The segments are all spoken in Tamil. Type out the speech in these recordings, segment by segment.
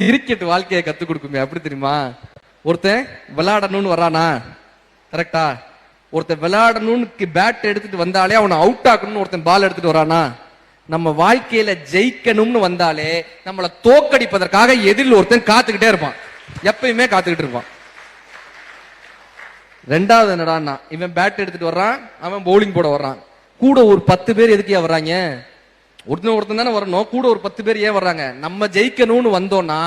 கிரிக்கெட் வாழ்க்கையை கத்து கொடுக்குமே. அப்படி தெரியுமா? ஒருத்தன் விளையாடணும்னு வரானா, கரெக்டா? ஒருத்தன் விளையாடணும்னு பேட் எடுத்துட்டு வந்தாலே அவனை அவுட் ஆக்கணும்னு ஒருத்தன் பால் எடுத்துட்டு வரானா, நம்ம வாழ்க்கையில ஜெயிக்கணும்னு வந்தாலே நம்மளை தோக்கடிப்பதற்காக எதிரில் ஒருத்தன் காத்துக்கிட்டே இருப்பான், எப்பயுமே காத்துக்கிட்டு இருப்பான். ரெண்டாவது என்னடான்னா, இவன் பேட் எடுத்துட்டு வர்றான், அவன் பவுலிங் போட வர்றான். கூட ஒரு 10 பேர் எதுக்கே வர்றாங்க? ஒருத்தன் தானே வரணும், கூட ஒரு 10 பேர் ஏன் வர்றாங்க? நம்ம ஜெயிக்கணும்னு வந்தோம்னா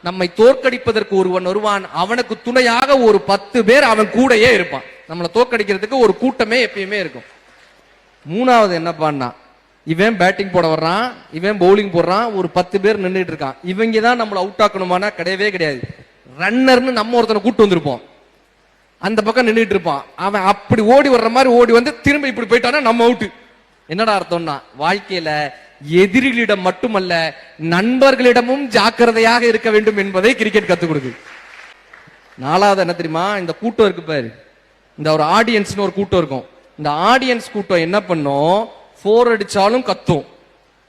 நம்மை தோற்கடிப்பதற்கு ஒருவன் வருவான், அவனுக்கு துணையாக ஒரு 10 பேர் அவன் கூடயே இருப்பான். நம்மளை தோற்கடிக்கிறதுக்கு ஒரு கூட்டமே எப்பயுமே இருக்கும். மூணாவது என்ன பண்ணா, இவன் பேட்டிங் போட வர்றான், இவன் பவுலிங் போடுறான், ஒரு 10 பேர் நின்றுட்டு இருக்கான். இவங்க தான் நம்மளை அவுட் ஆக்கணுமானா கிடையவே கிடையாது. ரன்னர்னு நம்ம ஒருத்தனை கூட்டு வந்திருப்போம், அந்த பக்கம் நின்றுட்டு இருப்பான். அவன் அப்படி ஓடி வர்ற மாதிரி ஓடி வந்து திரும்ப இப்படி போயிட்டானா நம்ம அவுட்டு. என்னடா அர்த்தம்னா, வாழ்க்கையில எதிரிகளிடம் மட்டுமல்ல நண்பர்களிடமும் ஜாக்கிரதையாக இருக்க வேண்டும் என்பதை கிரிக்கெட் கத்துக் கொடுக்குது. நாலாவது என்ன தெரியுமா, இந்த கூட்டம் இருக்கு பாரு, இந்த ஒரு ஆடியன்ஸ்னு ஒரு கூட்டம் இருக்கும். இந்த ஆடியன்ஸ் கூட்டம் என்ன பண்ணும், 4 அடிச்சாலும் கத்தும்,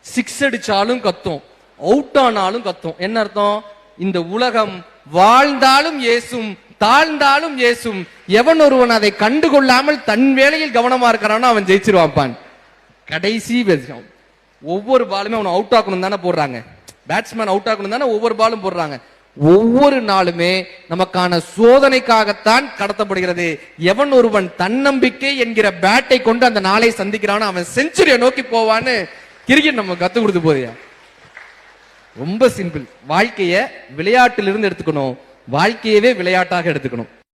6 அடிச்சாலும் கத்தும், அவுட் ஆனாலும் கத்தும். என்ன அர்த்தம்? இந்த உலகம் வாழ்ந்தாலும் ஏசும், தாழ்ந்தாலும் ஏசும், எவன் ஒருவன் அதை கண்டுகொள்ளாமல் தன் வேலையில் கவனமா இருக்கிறானோ அவன் ஜெயிச்சிருவான். கடைசி விஷயம், ஒவ்வொரு பாலுமே அவனை அவுட் ஆக்கணும் தானே போடுறாங்க, பேட்ஸ்மேன் அவுட் ஆக்கணும் தானே ஒவ்வொரு பாலும் போடுறாங்க. ஒவ்வொரு நாளுமே நமக்கான சோதனைக்காகத்தான் கடத்தப்படுகிறது. எவன் ஒருவன் தன்னம்பிக்கை என்கிற பேட்டை கொண்டு அந்த நாளை சந்திக்கிறானோ அவன் செஞ்சுரியை நோக்கி போவான்னு கிரிக்கெட் நம்ம கத்து கொடுத்து போதியா. ரொம்ப சிம்பிள். வாழ்க்கைய விளையாட்டிலிருந்து எடுத்துக்கணும், வாழ்க்கையவே விளையாட்டாக எடுத்துக்கணும்.